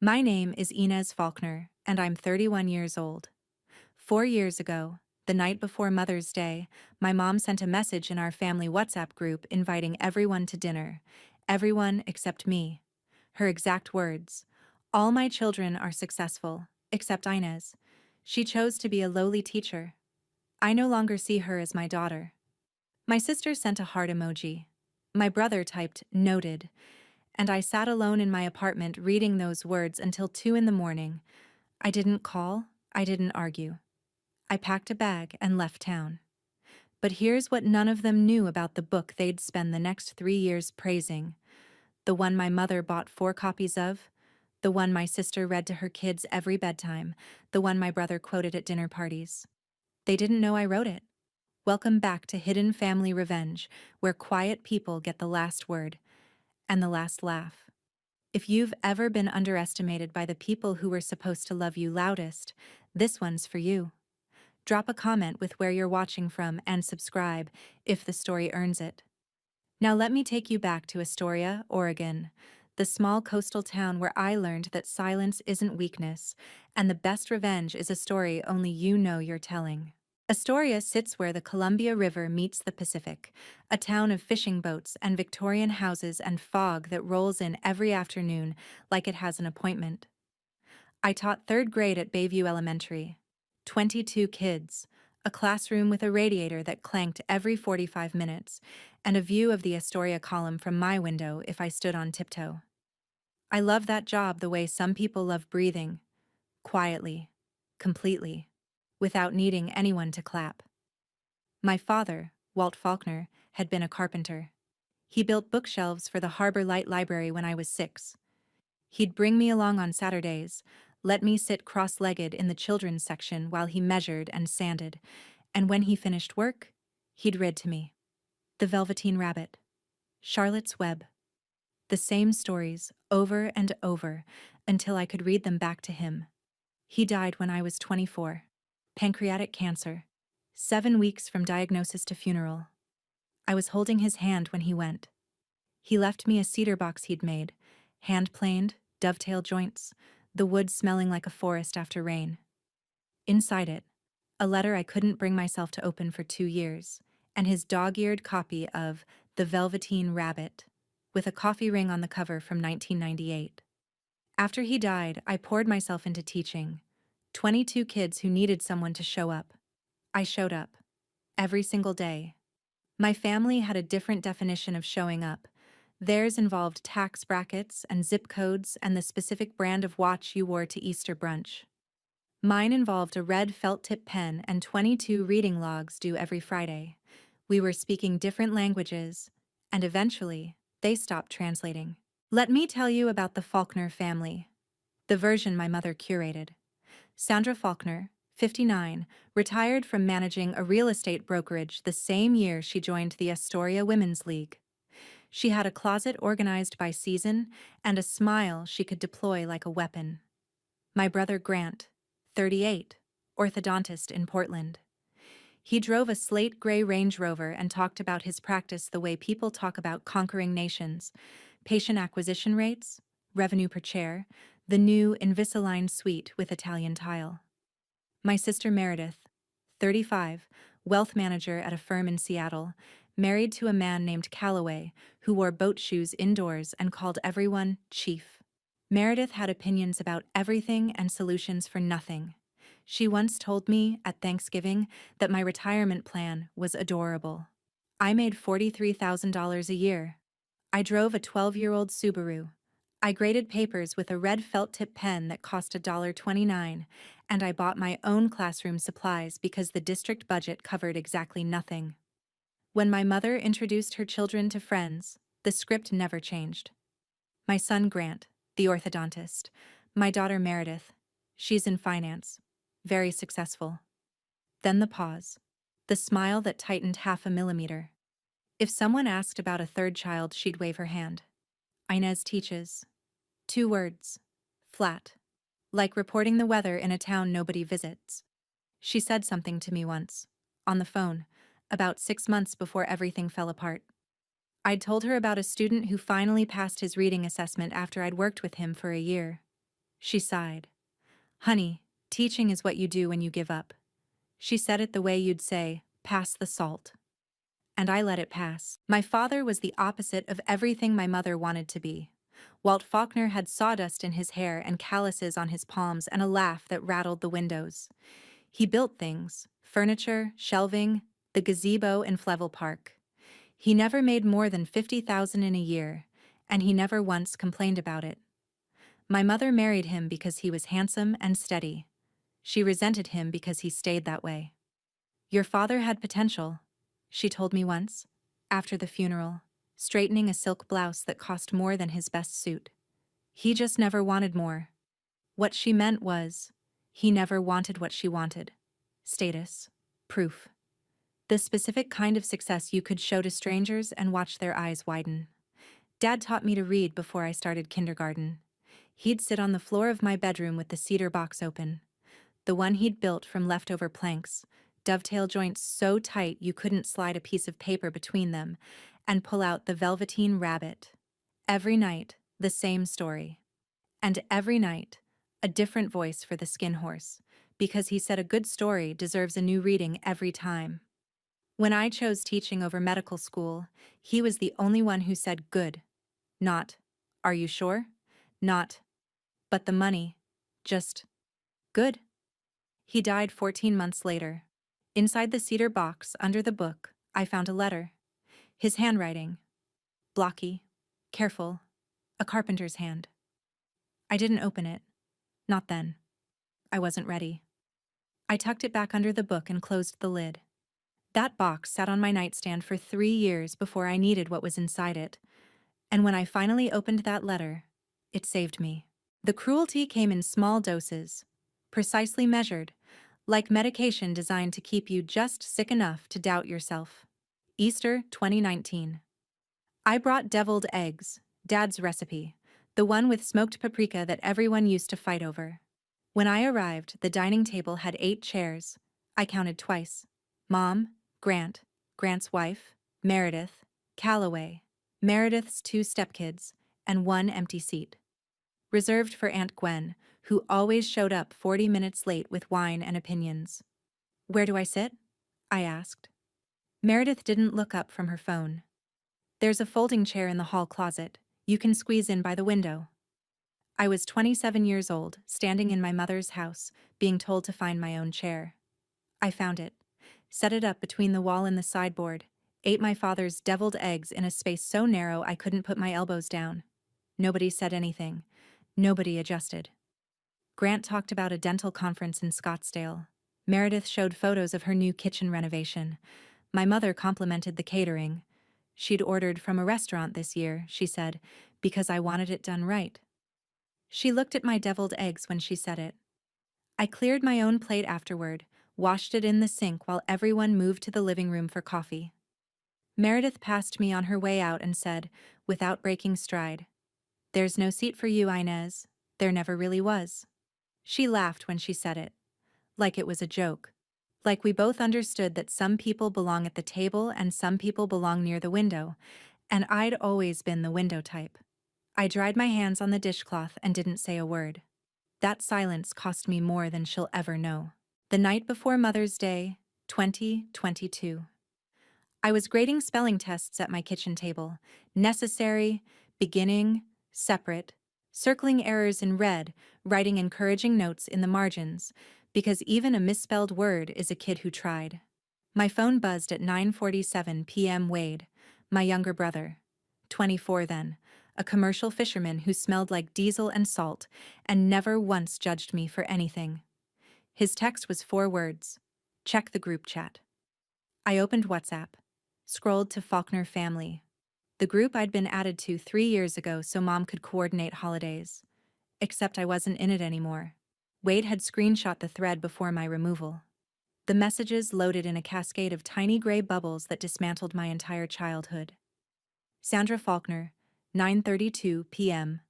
My name is Enz Falner, and I'm 31 years old. 4 years ago, the night before Mother's Day, my mom sent a message in our family WhatsApp group inviting everyone to dinner. Everyone except me. Her exact words: "All my children are successful, except Inez. She chose to be a lowly teacher. I no longer see her as my daughter." My sister sent a heart emoji. My brother typed "noted," and I sat alone in my apartment reading those words until 2 in the morning. I didn't call, I didn't argue. I packed a bag and left town. But here's what none of them knew about the book they'd spend the next 3 years praising. The one my mother bought 4 copies of, the one my sister read to her kids every bedtime, the one my brother quoted at dinner parties. They didn't know I wrote it. Welcome back to Hidden Family Revenge, where quiet people get the last word and the last laugh. If you've ever been underestimated by the people who were supposed to love you loudest, this one's for you. Drop a comment with where you're watching from and subscribe if the story earns it. Now let me take you back to Astoria, Oregon, the small coastal town where I learned that silence isn't weakness, and the best revenge is a story only you know you're telling. Astoria sits where the Columbia River meets the Pacific, a town of fishing boats and Victorian houses and fog that rolls in every afternoon like it has an appointment. I taught third grade at Bayview Elementary. 22 kids, a classroom with a radiator that clanked every 45 minutes, and a view of the Astoria column from my window if I stood on tiptoe. I love that job the way some people love breathing, quietly, completely, without needing anyone to clap. My father, Walt Faulkner, had been a carpenter. He built bookshelves for the Harbor Light Library when I was 6. He'd bring me along on Saturdays, let me sit cross-legged in the children's section while he measured and sanded, and when he finished work, he'd read to me. The Velveteen Rabbit, Charlotte's Web. The same stories, over and over, until I could read them back to him. He died when I was 24. Pancreatic cancer. 7 weeks from diagnosis to funeral. I was holding his hand when he went. He left me a cedar box he'd made, hand-planed, dovetail joints, the wood smelling like a forest after rain. Inside it, a letter I couldn't bring myself to open for 2 years, and his dog-eared copy of The Velveteen Rabbit, with a coffee ring on the cover from 1998. After he died, I poured myself into teaching. 22 kids who needed someone to show up. I showed up. Every single day. My family had a different definition of showing up. Theirs involved tax brackets and zip codes and the specific brand of watch you wore to Easter brunch. Mine involved a red felt-tip pen and 22 reading logs due every Friday. We were speaking different languages, and eventually, they stopped translating. Let me tell you about the Faulkner family, the version my mother curated. Sandra Faulkner, 59, retired from managing a real estate brokerage the same year she joined the Astoria Women's League. She had a closet organized by season and a smile she could deploy like a weapon. My brother Grant, 38, orthodontist in Portland. He drove a slate gray Range Rover and talked about his practice the way people talk about conquering nations: patient acquisition rates, revenue per chair, the new Invisalign suite with Italian tile. My sister Meredith, 35, wealth manager at a firm in Seattle, married to a man named Calloway who wore boat shoes indoors and called everyone Chief. Meredith had opinions about everything and solutions for nothing. She once told me at Thanksgiving that my retirement plan was adorable. I made $43,000 a year. I drove a 12-year-old Subaru. I graded papers with a red felt-tip pen that cost $1.29, and I bought my own classroom supplies because the district budget covered exactly nothing. When my mother introduced her children to friends, the script never changed. My son Grant, the orthodontist. My daughter Meredith. She's in finance. Very successful. Then the pause. The smile that tightened 0.5 millimeter. If someone asked about a third child, she'd wave her hand. Inez teaches. 2 words. Flat. Like reporting the weather in a town nobody visits. She said something to me once, on the phone, about 6 months before everything fell apart. I'd told her about a student who finally passed his reading assessment after I'd worked with him for a year. She sighed. Honey, teaching is what you do when you give up. She said it the way you'd say, pass the salt. And I let it pass. My father was the opposite of everything my mother wanted to be. Walt Faulkner had sawdust in his hair and calluses on his palms and a laugh that rattled the windows. He built things, furniture, shelving, the gazebo in Flevel Park. He never made more than $50,000 in a year, and he never once complained about it. My mother married him because he was handsome and steady. She resented him because he stayed that way. Your father had potential, she told me once, after the funeral, straightening a silk blouse that cost more than his best suit. He just never wanted more. What she meant was, he never wanted what she wanted. Status. Proof. The specific kind of success you could show to strangers and watch their eyes widen. Dad taught me to read before I started kindergarten. He'd sit on the floor of my bedroom with the cedar box open, the one he'd built from leftover planks, dovetail joints so tight you couldn't slide a piece of paper between them, and pull out the Velveteen Rabbit. Every night, the same story. And every night, a different voice for the skin horse, because he said a good story deserves a new reading every time. When I chose teaching over medical school, he was the only one who said good. Not, are you sure? Not, but the money. Just, good. He died 14 months later. Inside the cedar box, under the book, I found a letter. His handwriting. Blocky. Careful. A carpenter's hand. I didn't open it. Not then. I wasn't ready. I tucked it back under the book and closed the lid. That box sat on my nightstand for 3 years before I needed what was inside it. And when I finally opened that letter, it saved me. The cruelty came in small doses, precisely measured, like medication designed to keep you just sick enough to doubt yourself. Easter 2019. I brought deviled eggs, Dad's recipe, the one with smoked paprika that everyone used to fight over. When I arrived, the dining table had 8 chairs. I counted twice. Mom, Grant, Grant's wife, Meredith, Calloway, Meredith's 2 stepkids, and 1 empty seat. Reserved for Aunt Gwen, who always showed up 40 minutes late with wine and opinions. Where do I sit? I asked. Meredith didn't look up from her phone. There's a folding chair in the hall closet. You can squeeze in by the window. I was 27 years old, standing in my mother's house, being told to find my own chair. I found it, set it up between the wall and the sideboard, ate my father's deviled eggs in a space so narrow I couldn't put my elbows down. Nobody said anything. Nobody adjusted. Grant talked about a dental conference in Scottsdale. Meredith showed photos of her new kitchen renovation. My mother complimented the catering. She'd ordered from a restaurant this year, she said, because I wanted it done right. She looked at my deviled eggs when she said it. I cleared my own plate afterward, washed it in the sink while everyone moved to the living room for coffee. Meredith passed me on her way out and said, without breaking stride, "There's no seat for you, Inez. There never really was." She laughed when she said it, like it was a joke. Like we both understood that some people belong at the table and some people belong near the window, and I'd always been the window type. I dried my hands on the dishcloth and didn't say a word. That silence cost me more than she'll ever know. The night before Mother's Day, 2022. I was grading spelling tests at my kitchen table. Necessary, beginning, separate, circling errors in red, writing encouraging notes in the margins, because even a misspelled word is a kid who tried. My phone buzzed at 9:47 p.m. Wade, my younger brother, 24 then, a commercial fisherman who smelled like diesel and salt and never once judged me for anything. His text was 4 words. Check the group chat. I opened WhatsApp, scrolled to Faulkner Family, the group I'd been added to 3 years ago so Mom could coordinate holidays. Except I wasn't in it anymore. Wade had screenshot the thread before my removal. The messages loaded in a cascade of tiny gray bubbles that dismantled my entire childhood. Sandra Faulkner, 9:32 p.m.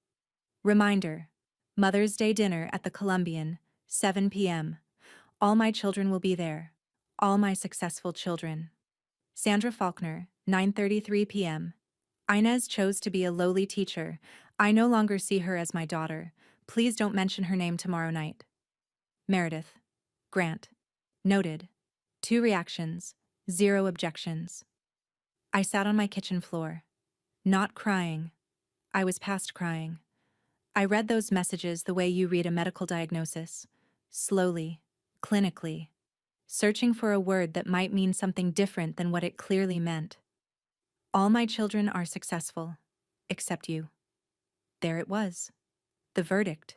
Reminder: Mother's Day dinner at the Columbian, 7 p.m. All my children will be there. All my successful children. Sandra Faulkner, 9:33 p.m. Inez chose to be a lowly teacher. I no longer see her as my daughter. Please don't mention her name tomorrow night. Meredith. Grant. Noted. 2 reactions, 0 objections. I sat on my kitchen floor. Not crying. I was past crying. I read those messages the way you read a medical diagnosis. Slowly. Clinically. Searching for a word that might mean something different than what it clearly meant. All my children are successful. Except you. There it was. The verdict.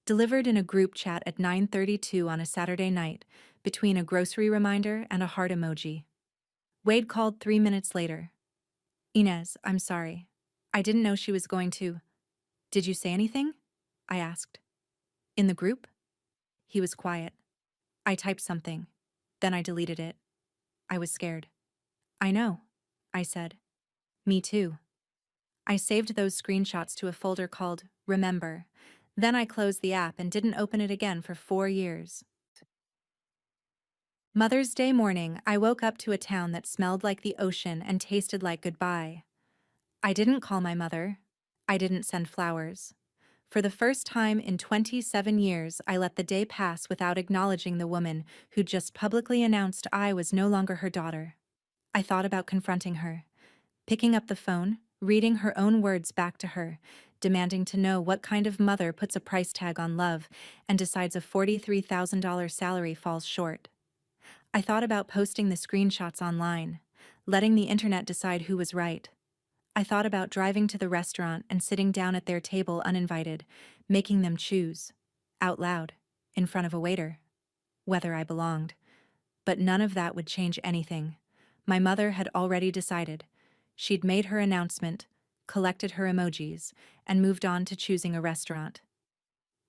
Delivered in a group chat at 9:32 on a Saturday night, between a grocery reminder and a heart emoji. Wade called 3 minutes later. Inez, I'm sorry. I didn't know she was going to. Did you say anything? I asked. In the group? He was quiet. I typed something. Then I deleted it. I was scared. I know, I said. Me too. I saved those screenshots to a folder called Remember. Then I closed the app and didn't open it again for 4 years. Mother's Day morning, I woke up to a town that smelled like the ocean and tasted like goodbye. I didn't call my mother. I didn't send flowers. For the first time in 27 years, I let the day pass without acknowledging the woman who just publicly announced I was no longer her daughter. I thought about confronting her, picking up the phone, reading her own words back to her, demanding to know what kind of mother puts a price tag on love and decides a $43,000 salary falls short. I thought about posting the screenshots online, letting the internet decide who was right. I thought about driving to the restaurant and sitting down at their table uninvited, making them choose, out loud, in front of a waiter, whether I belonged. But none of that would change anything. My mother had already decided. She'd made her announcement, collected her emojis, and moved on to choosing a restaurant.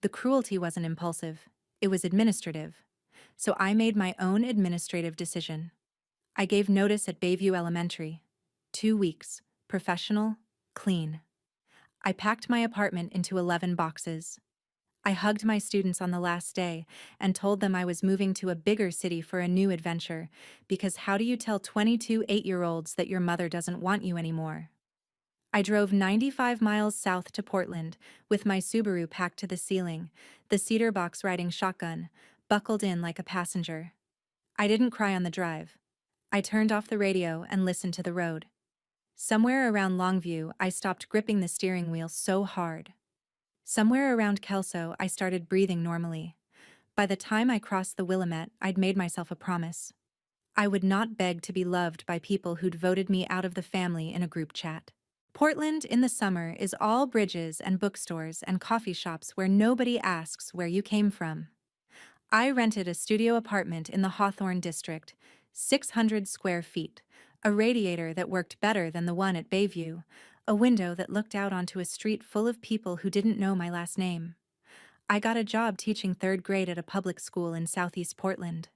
The cruelty wasn't impulsive, it was administrative. So I made my own administrative decision. I gave notice at Bayview Elementary. 2 weeks, professional, clean. I packed my apartment into 11 boxes. I hugged my students on the last day and told them I was moving to a bigger city for a new adventure, because how do you tell 22 8-year-olds that your mother doesn't want you anymore? I drove 95 miles south to Portland, with my Subaru packed to the ceiling, the cedar box riding shotgun, buckled in like a passenger. I didn't cry on the drive. I turned off the radio and listened to the road. Somewhere around Longview, I stopped gripping the steering wheel so hard. Somewhere around Kelso, I started breathing normally. By the time I crossed the Willamette, I'd made myself a promise. I would not beg to be loved by people who'd voted me out of the family in a group chat. Portland in the summer is all bridges and bookstores and coffee shops where nobody asks where you came from. I rented a studio apartment in the Hawthorne district, 600 square feet, a radiator that worked better than the one at Bayview, a window that looked out onto a street full of people who didn't know my last name. I got a job teaching 3rd grade at a public school in Southeast Portland.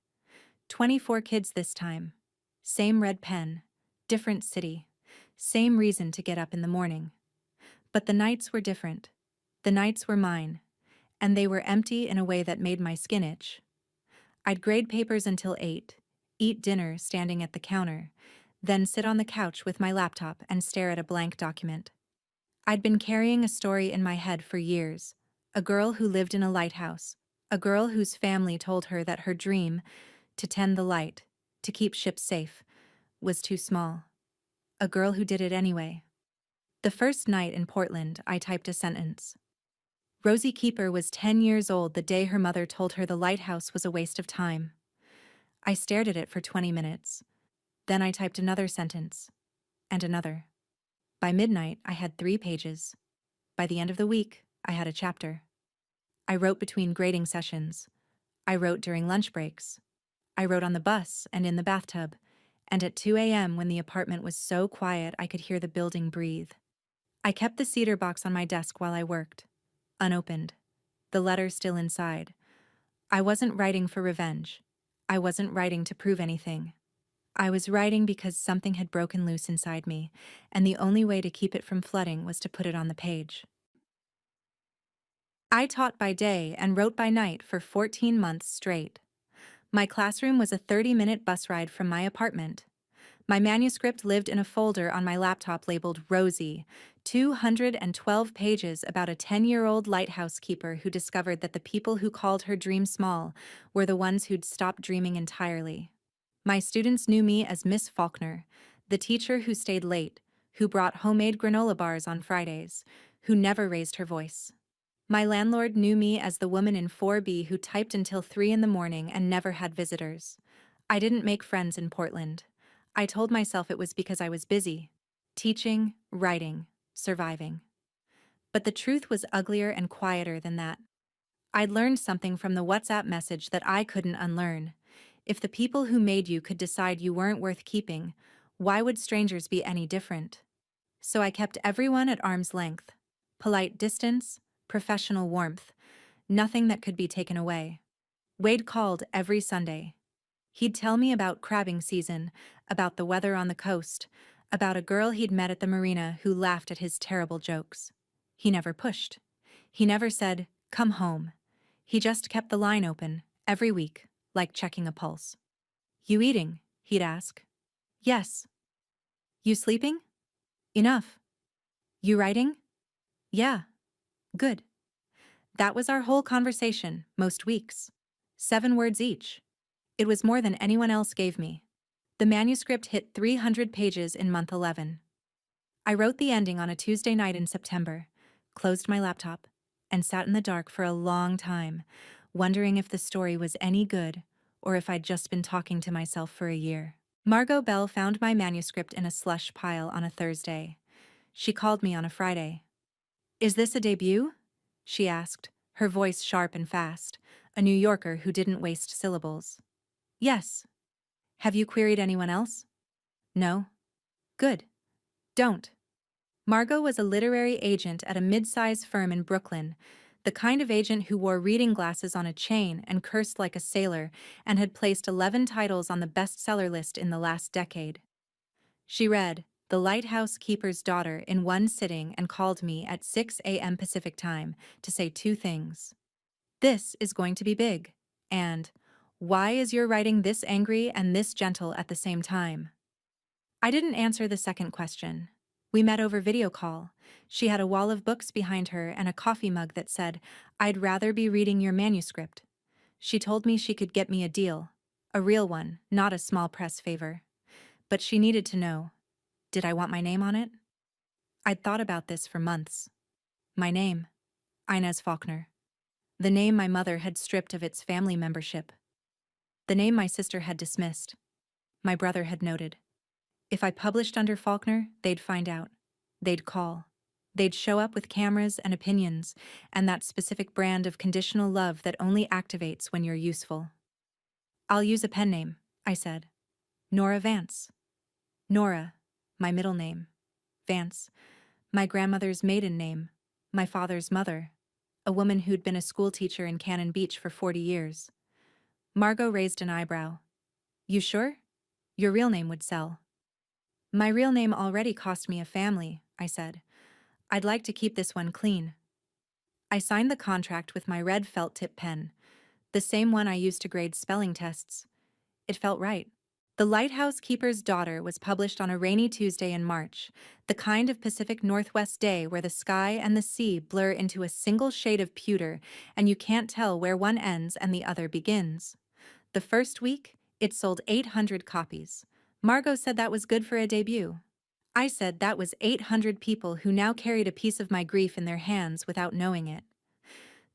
24 kids this time. Same red pen, different city, same reason to get up in the morning. But the nights were different. The nights were mine, and they were empty in a way that made my skin itch. I'd grade papers until 8, eat dinner standing at the counter, then sit on the couch with my laptop and stare at a blank document. I'd been carrying a story in my head for years, a girl who lived in a lighthouse, a girl whose family told her that her dream, to tend the light, to keep ships safe, was too small. A girl who did it anyway. The first night in Portland, I typed a sentence. Rosie Keeper was 10 years old the day her mother told her the lighthouse was a waste of time. I stared at it for 20 minutes. Then I typed another sentence. And another. By midnight, I had 3 pages. By the end of the week, I had a chapter. I wrote between grading sessions. I wrote during lunch breaks. I wrote on the bus and in the bathtub. And at 2 a.m. when the apartment was so quiet I could hear the building breathe. I kept the cedar box on my desk while I worked. Unopened. The letter still inside. I wasn't writing for revenge. I wasn't writing to prove anything. I was writing because something had broken loose inside me, and the only way to keep it from flooding was to put it on the page. I taught by day and wrote by night for 14 months straight. My classroom was a 30-minute bus ride from my apartment. My manuscript lived in a folder on my laptop labeled Rosie, 212 pages about a 10-year-old lighthouse keeper who discovered that the people who called her dream small were the ones who'd stopped dreaming entirely. My students knew me as Miss Falkner, the teacher who stayed late, who brought homemade granola bars on Fridays, who never raised her voice. My landlord knew me as the woman in 4B who typed until 3 in the morning and never had visitors. I didn't make friends in Portland. I told myself it was because I was busy. Teaching, writing, surviving. But the truth was uglier and quieter than that. I'd learned something from the WhatsApp message that I couldn't unlearn. If the people who made you could decide you weren't worth keeping, why would strangers be any different? So I kept everyone at arm's length. Polite distance, professional warmth, nothing that could be taken away. Wade called every Sunday. He'd tell me about crabbing season, about the weather on the coast, about a girl he'd met at the marina who laughed at his terrible jokes. He never pushed. He never said, "Come home." He just kept the line open, every week, like checking a pulse. "You eating?" he'd ask. "Yes." "You sleeping?" "Enough." "You writing?" "Yeah." "Good." That was our whole conversation, most weeks. 7 words each. It was more than anyone else gave me. The manuscript hit 300 pages in month 11. I wrote the ending on a Tuesday night in September, closed my laptop, and sat in the dark for a long time, wondering if the story was any good or if I'd just been talking to myself for a year. Margot Bell found my manuscript in a slush pile on a Thursday. She called me on a Friday. "Is this a debut?" she asked, her voice sharp and fast, a New Yorker who didn't waste syllables. "Yes." "Have you queried anyone else?" "No." "Good. Don't." Margot was a literary agent at a mid-size firm in Brooklyn, the kind of agent who wore reading glasses on a chain and cursed like a sailor and had placed 11 titles on the bestseller list in the last decade. She read The Lighthouse Keeper's Daughter in one sitting and called me at 6 a.m. Pacific Time to say 2 things. "This is going to be big," and "Why is your writing this angry and this gentle at the same time?" I didn't answer the second question. We met over video call. She had a wall of books behind her and a coffee mug that said, "I'd rather be reading your manuscript." She told me she could get me a deal. A real one, not a small press favor. But she needed to know. Did I want my name on it? I'd thought about this for months. My name, Enz Falner. The name my mother had stripped of its family membership. The name my sister had dismissed. My brother had noted. If I published under Falkner, they'd find out. They'd call. They'd show up with cameras and opinions, and that specific brand of conditional love that only activates when you're useful. "I'll use a pen name," I said. "Nora Vance." Nora, my middle name. Vance, my grandmother's maiden name, my father's mother, a woman who'd been a schoolteacher in Cannon Beach for 40 years. Margot raised an eyebrow. "You sure? Your real name would sell." "My real name already cost me a family," I said. "I'd like to keep this one clean." I signed the contract with my red felt tip pen, the same one I used to grade spelling tests. It felt right. The Lighthouse Keeper's Daughter was published on a rainy Tuesday in March, the kind of Pacific Northwest day where the sky and the sea blur into a single shade of pewter and you can't tell where one ends and the other begins. The first week, it sold 800 copies. Margot said that was good for a debut. I said that was 800 people who now carried a piece of my grief in their hands without knowing it.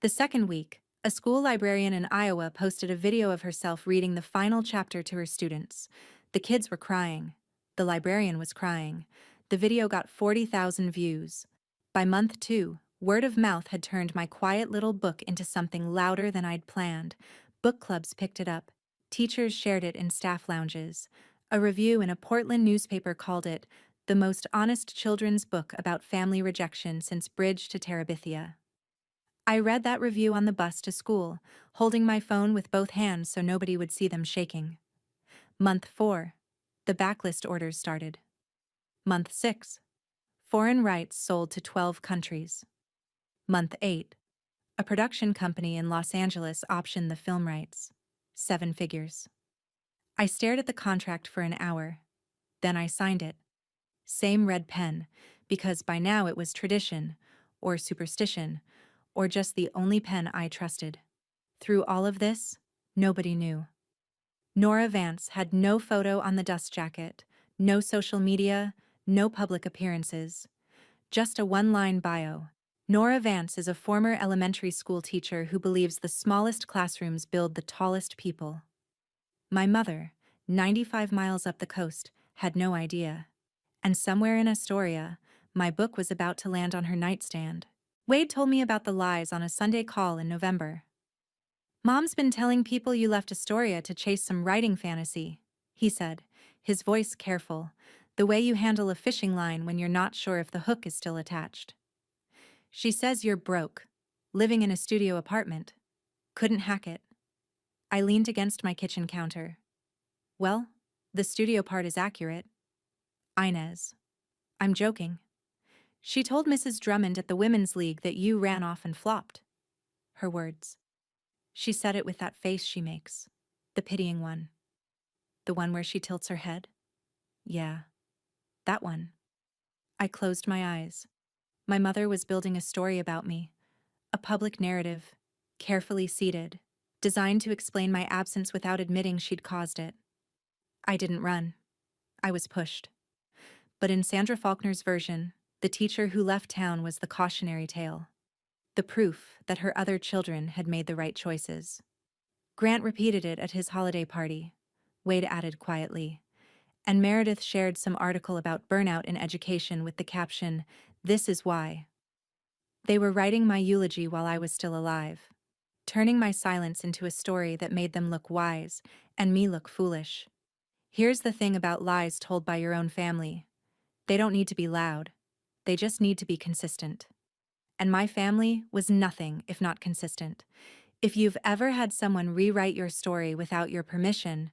The second week, a school librarian in Iowa posted a video of herself reading the final chapter to her students. The kids were crying. The librarian was crying. The video got 40,000 views. By month 2, word of mouth had turned my quiet little book into something louder than I'd planned. Book clubs picked it up. Teachers shared it in staff lounges. A review in a Portland newspaper called it the most honest children's book about family rejection since Bridge to Terabithia. I read that review on the bus to school, holding my phone with both hands so nobody would see them shaking. Month 4, the backlist orders started. Month 6, foreign rights sold to 12 countries. Month 8, a production company in Los Angeles optioned the film rights. 7 figures. I stared at the contract for an hour. Then I signed it. Same red pen, because by now it was tradition, or superstition, or just the only pen I trusted. Through all of this, nobody knew. Nora Vance had no photo on the dust jacket, no social media, no public appearances. Just a one-line bio. Nora Vance is a former elementary school teacher who believes the smallest classrooms build the tallest people. My mother, 95 miles up the coast, had no idea. And somewhere in Astoria, my book was about to land on her nightstand. Wade told me about the lies on a Sunday call in November. "Mom's been telling people you left Astoria to chase some writing fantasy," he said, his voice careful, the way you handle a fishing line when you're not sure if the hook is still attached. "She says you're broke, living in a studio apartment. Couldn't hack it." I leaned against my kitchen counter. "Well, the studio part is accurate." "Inez. I'm joking. She told Mrs. Drummond at the Women's League that you ran off and flopped." Her words. She said it with that face she makes. The pitying one. The one where she tilts her head. Yeah, that one. I closed my eyes. My mother was building a story about me. A public narrative, carefully seated, designed to explain my absence without admitting she'd caused it. I didn't run. I was pushed. But in Sandra Faulkner's version, the teacher who left town was the cautionary tale. The proof that her other children had made the right choices. Grant repeated it at his holiday party. Wade added quietly. And Meredith shared some article about burnout in education with the caption, "This is why." They were writing my eulogy while I was still alive, turning my silence into a story that made them look wise and me look foolish. Here's the thing about lies told by your own family. They don't need to be loud. They just need to be consistent. And my family was nothing if not consistent. If you've ever had someone rewrite your story without your permission,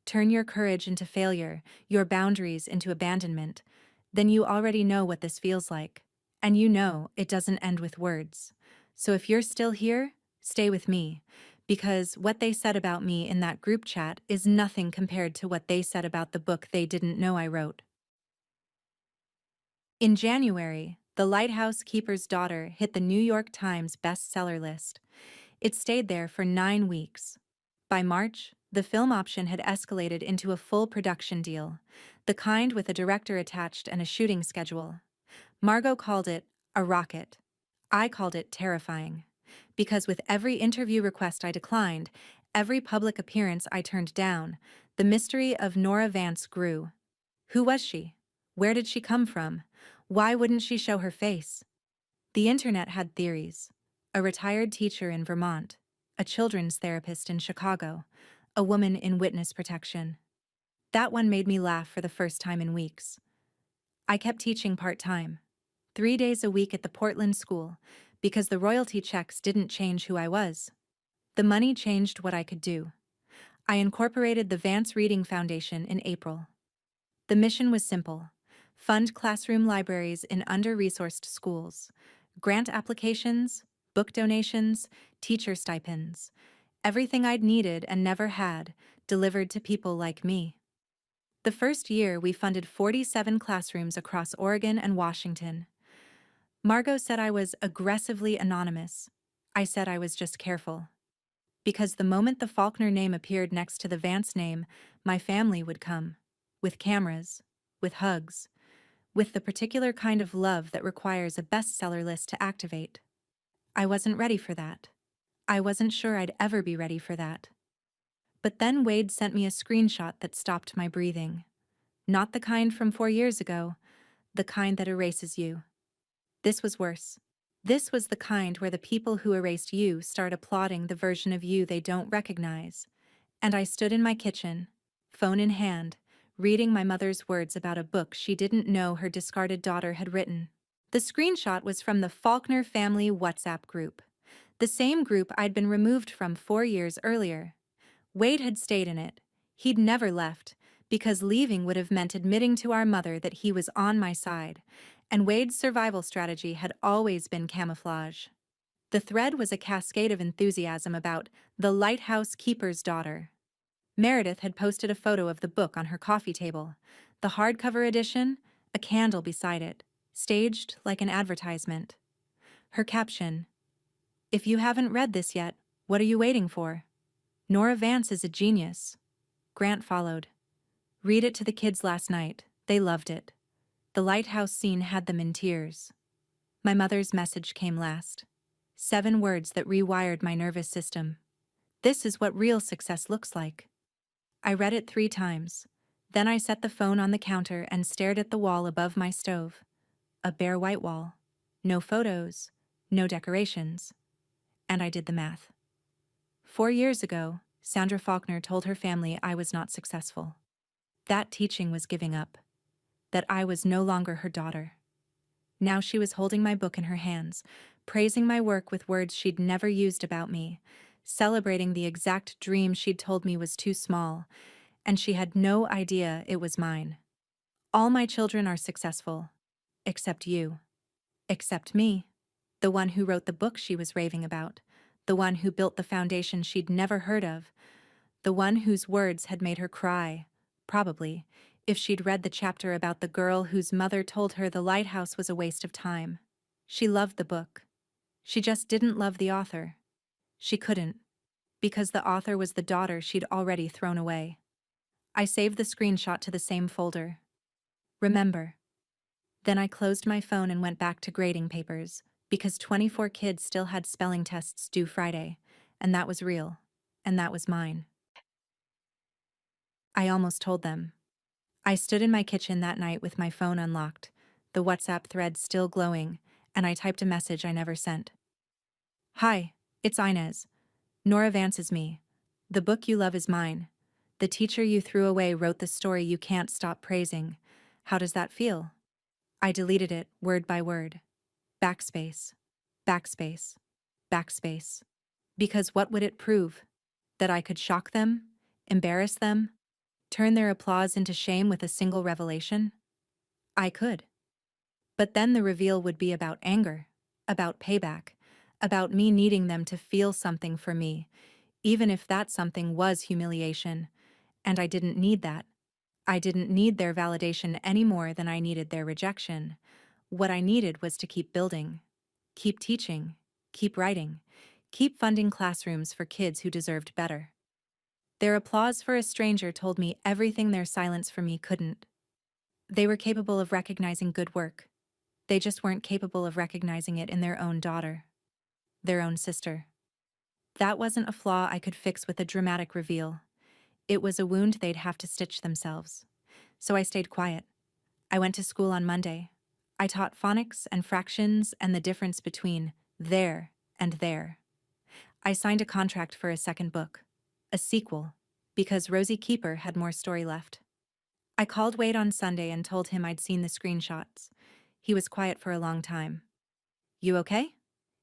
turn your courage into failure, your boundaries into abandonment, then you already know what this feels like. And you know it doesn't end with words. So if you're still here, stay with me, because what they said about me in that group chat is nothing compared to what they said about the book they didn't know I wrote. In January, The Lighthouse Keeper's Daughter hit the New York Times bestseller list. It stayed there for 9 weeks. By March, the film option had escalated into a full production deal, the kind with a director attached and a shooting schedule. Margot called it a rocket. I called it terrifying. Because with every interview request I declined, every public appearance I turned down, the mystery of Nora Vance grew. Who was she? Where did she come from? Why wouldn't she show her face? The internet had theories. A retired teacher in Vermont, a children's therapist in Chicago, a woman in witness protection. That one made me laugh for the first time in weeks. I kept teaching part-time, 3 days a week at the Portland school, because the royalty checks didn't change who I was. The money changed what I could do. I incorporated the Vance Reading Foundation in April. The mission was simple: fund classroom libraries in under-resourced schools, grant applications, book donations, teacher stipends, everything I'd needed and never had, delivered to people like me. The first year, we funded 47 classrooms across Oregon and Washington. Margot said I was aggressively anonymous. I said I was just careful. Because the moment the Falkner name appeared next to the Vance name, my family would come. With cameras, with hugs, with the particular kind of love that requires a bestseller list to activate. I wasn't ready for that. I wasn't sure I'd ever be ready for that. But then Wade sent me a screenshot that stopped my breathing. Not the kind from 4 years ago, the kind that erases you. This was worse. This was the kind where the people who erased you start applauding the version of you they don't recognize. And I stood in my kitchen, phone in hand, reading my mother's words about a book she didn't know her discarded daughter had written. The screenshot was from the Falkner family WhatsApp group, the same group I'd been removed from 4 years earlier. Wade had stayed in it. He'd never left, because leaving would have meant admitting to our mother that he was on my side, and Wade's survival strategy had always been camouflage. The thread was a cascade of enthusiasm about The Lighthouse Keeper's Daughter. Meredith had posted a photo of the book on her coffee table, The hardcover edition, a candle beside it, staged like an advertisement. Her caption, "If you haven't read this yet, what are you waiting for? Nora Vance is a genius." Grant followed. "Read it to the kids last night. They loved it. The lighthouse scene had them in tears." My mother's message came last. 7 words that rewired my nervous system. "This is what real success looks like." I read it 3 times. Then I set the phone on the counter and stared at the wall above my stove. A bare white wall. No photos. No decorations. And I did the math. 4 years ago, Sandra Faulkner told her family I was not successful. That teaching was giving up. That I was no longer her daughter. Now she was holding my book in her hands, praising my work with words she'd never used about me, celebrating the exact dream she'd told me was too small, and she had no idea it was mine. "All my children are successful. Except you. Except me. The one who wrote the book she was raving about. The one who built the foundation she'd never heard of. The one whose words had made her cry, probably, if she'd read the chapter about the girl whose mother told her the lighthouse was a waste of time. She loved the book. She just didn't love the author. She couldn't, because the author was the daughter she'd already thrown away." I saved the screenshot to the same folder. Remember. Then I closed my phone and went back to grading papers, because 24 kids still had spelling tests due Friday, and that was real, and that was mine. I almost told them. I stood in my kitchen that night with my phone unlocked, the WhatsApp thread still glowing, and I typed a message I never sent. "Hi, it's Inez. Nora Vance is me. The book you love is mine. The teacher you threw away wrote the story you can't stop praising. How does that feel?" I deleted it, word by word. Backspace. Backspace. Backspace. Because what would it prove? That I could shock them? Embarrass them? Turn their applause into shame with a single revelation? I could. But then the reveal would be about anger, about payback, about me needing them to feel something for me, even if that something was humiliation. And I didn't need that. I didn't need their validation any more than I needed their rejection. What I needed was to keep building, keep teaching, keep writing, keep funding classrooms for kids who deserved better. Their applause for a stranger told me everything their silence for me couldn't. They were capable of recognizing good work. They just weren't capable of recognizing it in their own daughter, their own sister. That wasn't a flaw I could fix with a dramatic reveal. It was a wound they'd have to stitch themselves. So I stayed quiet. I went to school on Monday. I taught phonics and fractions and the difference between there and there. I signed a contract for a second book, a sequel, because Rosie Keeper had more story left. I called Wade on Sunday and told him I'd seen the screenshots. He was quiet for a long time. "You okay?"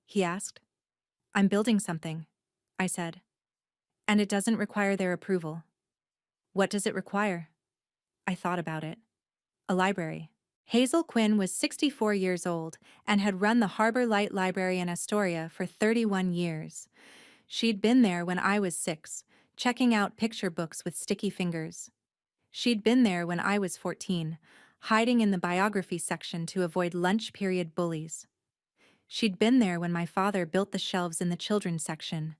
he asked. "I'm building something," I said. "And it doesn't require their approval." "What does it require?" I thought about it. A library. Hazel Quinn was 64 years old and had run the Harbor Light Library in Astoria for 31 years. She'd been there when I was 6, checking out picture books with sticky fingers. She'd been there when I was 14, hiding in the biography section to avoid lunch period bullies. She'd been there when my father built the shelves in the children's section,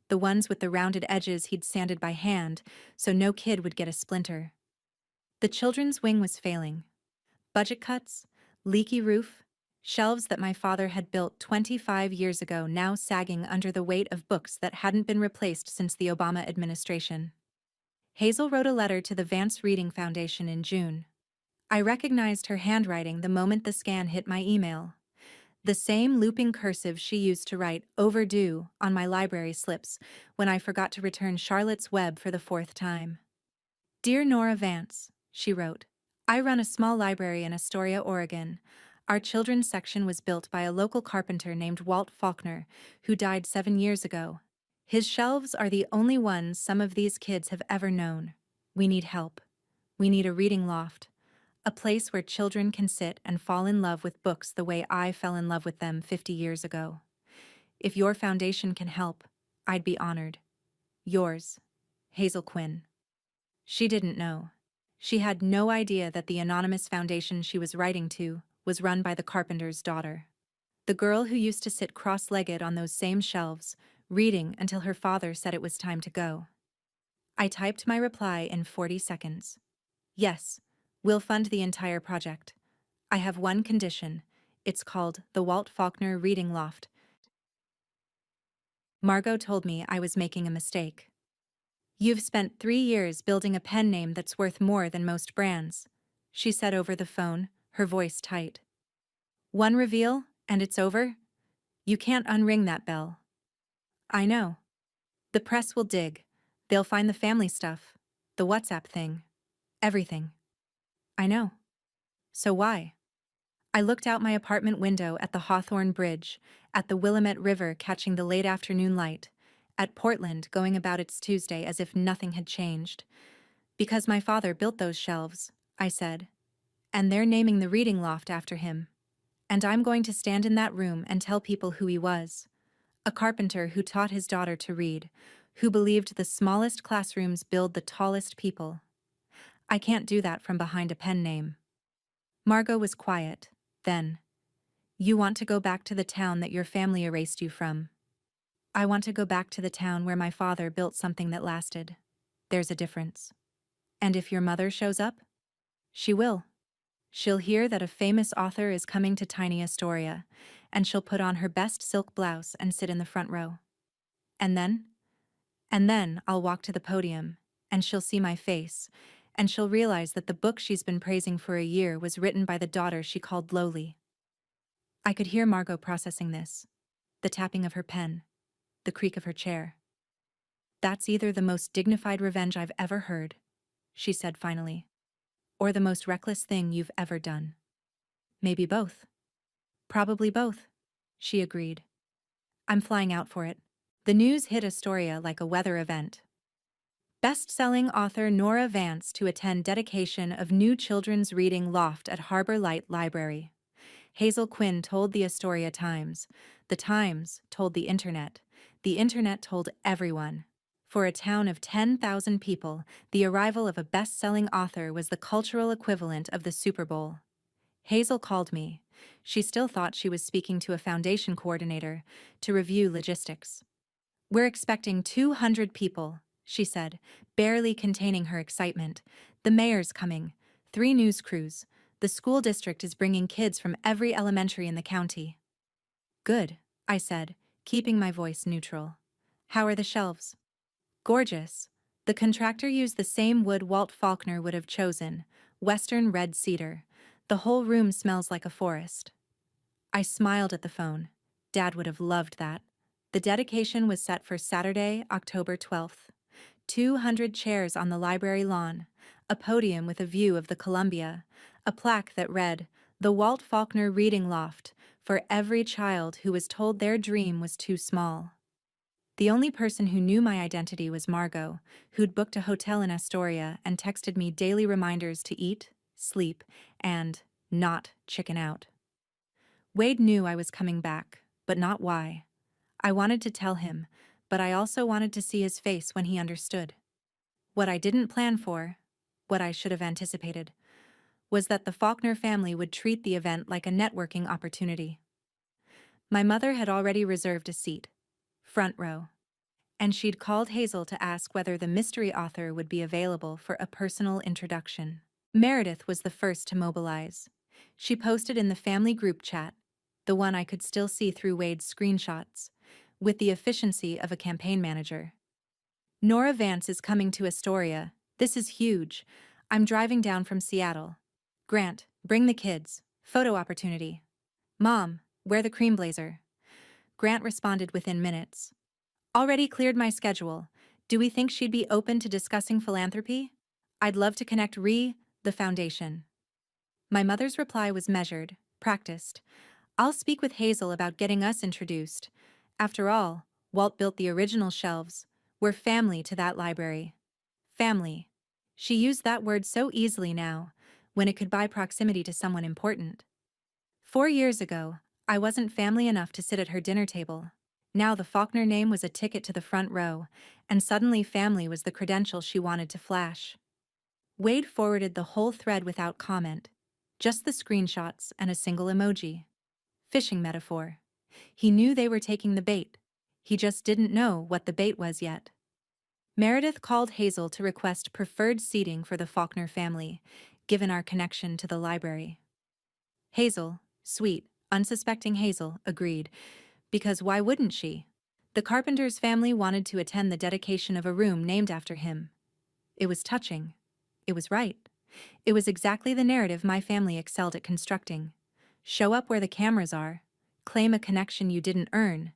the ones with the rounded edges he'd sanded by hand so no kid would get a splinter. The children's wing was failing. Budget cuts, leaky roof, shelves that my father had built 25 years ago now sagging under the weight of books that hadn't been replaced since the Obama administration. Hazel wrote a letter to the Vance Reading Foundation in June. I recognized her handwriting the moment the scan hit my email. The same looping cursive she used to write "overdue" on my library slips when I forgot to return Charlotte's Web for the 4th time. "Dear Nora Vance," she wrote, "I run a small library in Astoria, Oregon. Our children's section was built by a local carpenter named Walt Faulkner, who died 7 years ago. His shelves are the only ones some of these kids have ever known. We need help. We need a reading loft. A place where children can sit and fall in love with books the way I fell in love with them 50 years ago. If your foundation can help, I'd be honored. Yours, Hazel Quinn." She didn't know. She had no idea that the anonymous foundation she was writing to was run by the carpenter's daughter. The girl who used to sit cross-legged on those same shelves, reading until her father said it was time to go. I typed my reply in 40 seconds. Yes, we'll fund the entire project. I have one condition. It's called the Walt Faulkner Reading Loft. Margot told me I was making a mistake. You've spent 3 years building a pen name that's worth more than most brands, she said over the phone, her voice tight. One reveal, and it's over? You can't unring that bell. I know. The press will dig. They'll find the family stuff, the WhatsApp thing, everything. I know. So why? I looked out my apartment window at the Hawthorne Bridge, at the Willamette River catching the late afternoon light, at Portland going about its Tuesday as if nothing had changed. Because my father built those shelves, I said. And they're naming the reading loft after him. And I'm going to stand in that room and tell people who he was. A carpenter who taught his daughter to read, who believed the smallest classrooms build the tallest people. I can't do that from behind a pen name. Margot was quiet. Then, you want to go back to the town that your family erased you from. I want to go back to the town where my father built something that lasted. There's a difference. And if your mother shows up? She will. She'll hear that a famous author is coming to Tiny Astoria, and she'll put on her best silk blouse and sit in the front row. And then? And then I'll walk to the podium, and she'll see my face, and she'll realize that the book she's been praising for a year was written by the daughter she called lowly. I could hear Margot processing this, the tapping of her pen, the creak of her chair. That's either the most dignified revenge I've ever heard, she said finally, or the most reckless thing you've ever done. Maybe both. Probably both, she agreed. I'm flying out for it. The news hit Astoria like a weather event. Best-selling author Nora Vance to attend dedication of new children's reading loft at Harbor Light Library. Hazel Quinn told the Astoria Times. The Times told the Internet. The Internet told everyone. For a town of 10,000 people, the arrival of a best-selling author was the cultural equivalent of the Super Bowl. Hazel called me. She still thought she was speaking to a foundation coordinator to review logistics. We're expecting 200 people, she said, barely containing her excitement. The mayor's coming, 3 news crews. The school district is bringing kids from every elementary in the county. Good, I said, keeping my voice neutral. How are the shelves? Gorgeous. The contractor used the same wood Walt Faulkner would have chosen, western red cedar. The whole room smells like a forest. I smiled at the phone. Dad would have loved that. The dedication was set for Saturday, October 12th. 200 chairs on the library lawn, a podium with a view of the Columbia, a plaque that read, "The Walt Faulkner Reading Loft, for every child who was told their dream was too small." The only person who knew my identity was Margot, who'd booked a hotel in Astoria and texted me daily reminders to eat, sleep, and not chicken out. Wade knew I was coming back, but not why. I wanted to tell him, but I also wanted to see his face when he understood. What I didn't plan for, what I should have anticipated, was that the Faulkner family would treat the event like a networking opportunity. My mother had already reserved a seat, front row, and she'd called Hazel to ask whether the mystery author would be available for a personal introduction. Meredith was the first to mobilize. She posted in the family group chat, the one I could still see through Wade's screenshots, with the efficiency of a campaign manager. Nora Vance is coming to Astoria. This is huge. I'm driving down from Seattle. Grant, bring the kids. Photo opportunity. Mom, wear the cream blazer. Grant responded within minutes. Already cleared my schedule. Do we think she'd be open to discussing philanthropy? I'd love to connect the foundation. My mother's reply was measured, practiced. I'll speak with Hazel about getting us introduced. After all, Walt built the original shelves. We're family to that library. Family. She used that word so easily now, when it could buy proximity to someone important. 4 years ago, I wasn't family enough to sit at her dinner table. Now the Faulkner name was a ticket to the front row, and suddenly family was the credential she wanted to flash. Wade forwarded the whole thread without comment. Just the screenshots and a single emoji. Fishing metaphor. He knew they were taking the bait. He just didn't know what the bait was yet. Meredith called Hazel to request preferred seating for the Falkner family, given our connection to the library. Hazel, sweet, unsuspecting Hazel, agreed, because why wouldn't she? The Carpenter's family wanted to attend the dedication of a room named after him. It was touching. It was right. It was exactly the narrative my family excelled at constructing. Show up where the cameras are, claim a connection you didn't earn,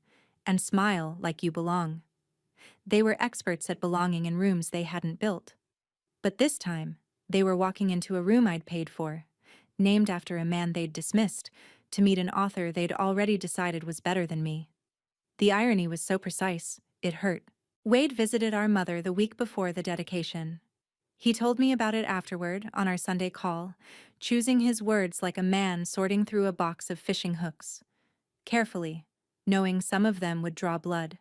and smile like you belong. They were experts at belonging in rooms they hadn't built. But this time, they were walking into a room I'd paid for, named after a man they'd dismissed, to meet an author they'd already decided was better than me. The irony was so precise, it hurt. Wade visited our mother the week before the dedication. He told me about it afterward, on our Sunday call, choosing his words like a man sorting through a box of fishing hooks. Carefully, knowing some of them would draw blood.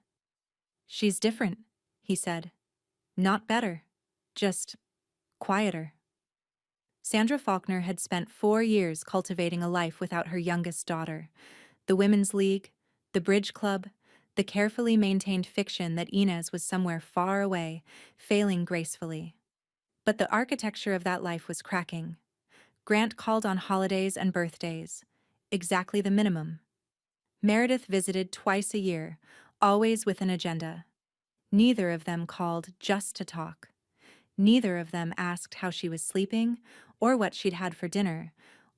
"She's different," he said. "Not better. Just quieter." Sandra Falkner had spent 4 years cultivating a life without her youngest daughter. The Women's League, the Bridge Club, the carefully maintained fiction that Enz was somewhere far away, failing gracefully. But the architecture of that life was cracking. Grant called on holidays and birthdays. Exactly the minimum. Meredith visited twice a year, always with an agenda. Neither of them called just to talk. Neither of them asked how she was sleeping, or what she'd had for dinner,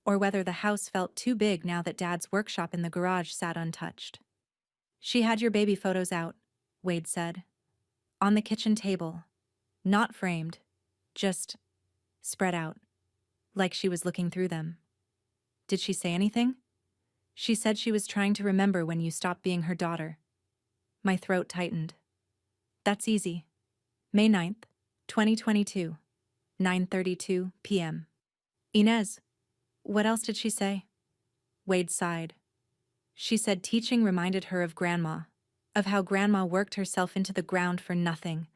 or whether the house felt too big now that Dad's workshop in the garage sat untouched. "She had your baby photos out," Wade said. "On the kitchen table. Not framed. Just spread out. Like she was looking through them." "Did she say anything?" "She said she was trying to remember when you stopped being her daughter." My throat tightened. "That's easy. May 9th, 2022, 9:32 p.m. "Enz, what else did she say?" Wade sighed. "She said teaching reminded her of Grandma, of how Grandma worked herself into the ground for nothing.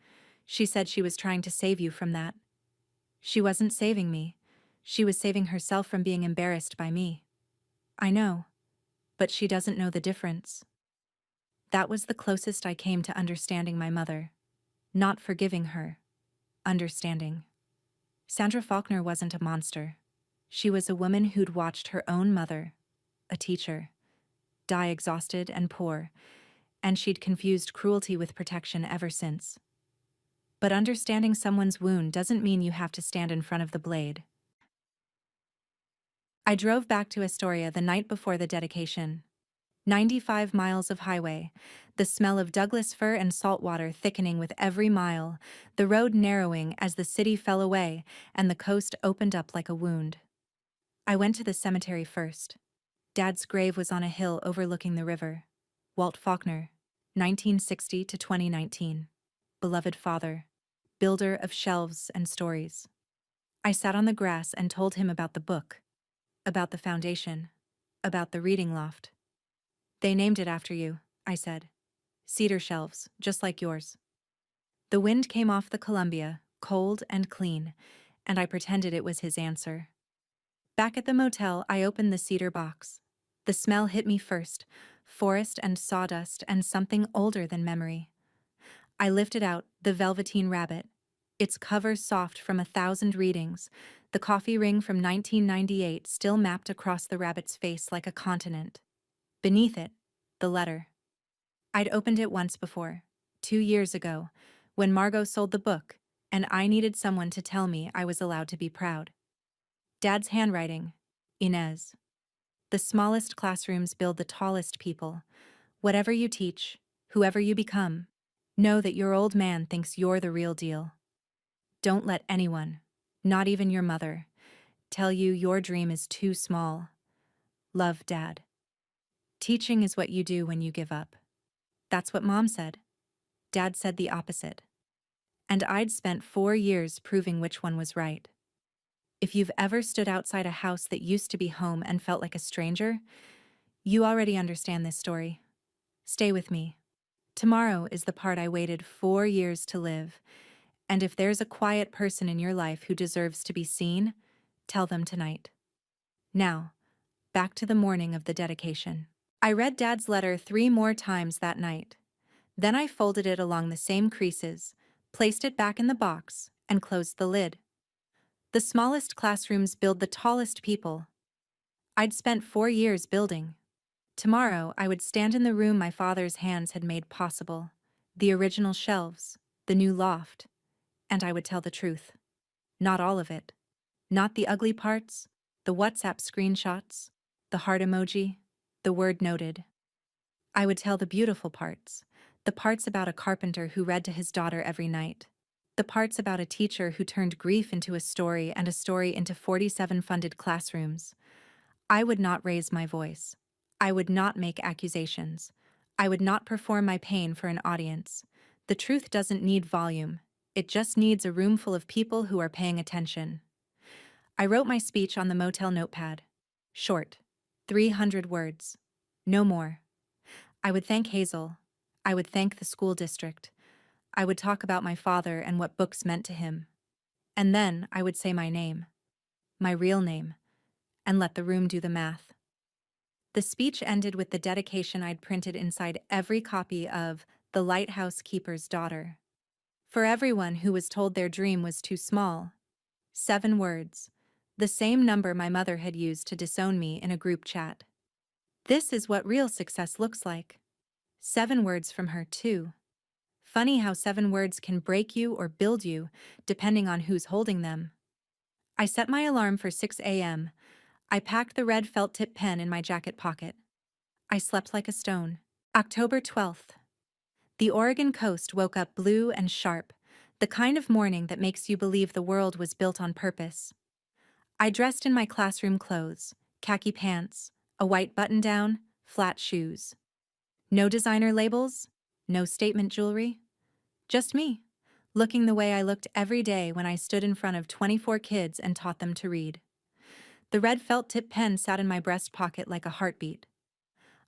She said she was trying to save you from that." "She wasn't saving me. She was saving herself from being embarrassed by me." "I know. But she doesn't know the difference." That was the closest I came to understanding my mother. Not forgiving her. Understanding. Sandra Falkner wasn't a monster. She was a woman who'd watched her own mother, a teacher, die exhausted and poor, and she'd confused cruelty with protection ever since. But understanding someone's wound doesn't mean you have to stand in front of the blade. I drove back to Astoria the night before the dedication. 95 miles of highway, the smell of Douglas fir and saltwater thickening with every mile, the road narrowing as the city fell away and the coast opened up like a wound. I went to the cemetery first. Dad's grave was on a hill overlooking the river. Walt Faulkner, 1960 to 2019. Beloved father, builder of shelves and stories. I sat on the grass and told him about the book, about the foundation, about the reading loft. "They named it after you," I said. "Cedar shelves, just like yours." The wind came off the Columbia, cold and clean, and I pretended it was his answer. Back at the motel, I opened the cedar box. The smell hit me first, forest and sawdust and something older than memory. I lifted out The Velveteen Rabbit, its cover soft from 1,000 readings, the coffee ring from 1998 still mapped across the rabbit's face like a continent. Beneath it, the letter. I'd opened it once before, 2 years ago, when Margot sold the book, and I needed someone to tell me I was allowed to be proud. Dad's handwriting, Enz. "The smallest classrooms build the tallest people. Whatever you teach, whoever you become, know that your old man thinks you're the real deal. Don't let anyone, not even your mother, tell you your dream is too small. Love, Dad." Teaching is what you do when you give up. That's what Mom said. Dad said the opposite. And I'd spent 4 years proving which one was right. If you've ever stood outside a house that used to be home and felt like a stranger, you already understand this story. Stay with me. Tomorrow is the part I waited 4 years to live, And if there's a quiet person in your life who deserves to be seen, tell them tonight. Now, back to the morning of the dedication. I read Dad's letter 3 more times that night. Then I folded it along the same creases, placed it back in the box, and closed the lid. The smallest classrooms build the tallest people. I'd spent 4 years building. Tomorrow, I would stand in the room my father's hands had made possible, the original shelves, the new loft, and I would tell the truth. Not all of it. Not the ugly parts, the WhatsApp screenshots, the heart emoji, the word noted. I would tell the beautiful parts, the parts about a carpenter who read to his daughter every night, the parts about a teacher who turned grief into a story and a story into 47 funded classrooms. I would not raise my voice. I would not make accusations. I would not perform my pain for an audience. The truth doesn't need volume. It just needs a room full of people who are paying attention. I wrote my speech on the motel notepad. Short. 300 words. No more. I would thank Hazel. I would thank the school district. I would talk about my father and what books meant to him. And then I would say my name. My real name. And let the room do the math. The speech ended with the dedication I'd printed inside every copy of The Lighthouse Keeper's Daughter. For everyone who was told their dream was too small. 7 words. The same number my mother had used to disown me in a group chat. This is what real success looks like. 7 words from her, too. Funny how 7 words can break you or build you, depending on who's holding them. I set my alarm for 6 a.m. I packed the red felt tip pen in my jacket pocket. I slept like a stone. October 12th. The Oregon coast woke up blue and sharp, the kind of morning that makes you believe the world was built on purpose. I dressed in my classroom clothes, khaki pants, a white button-down, flat shoes. No designer labels, no statement jewelry. Just me, looking the way I looked every day when I stood in front of 24 kids and taught them to read. The red felt tip pen sat in my breast pocket like a heartbeat.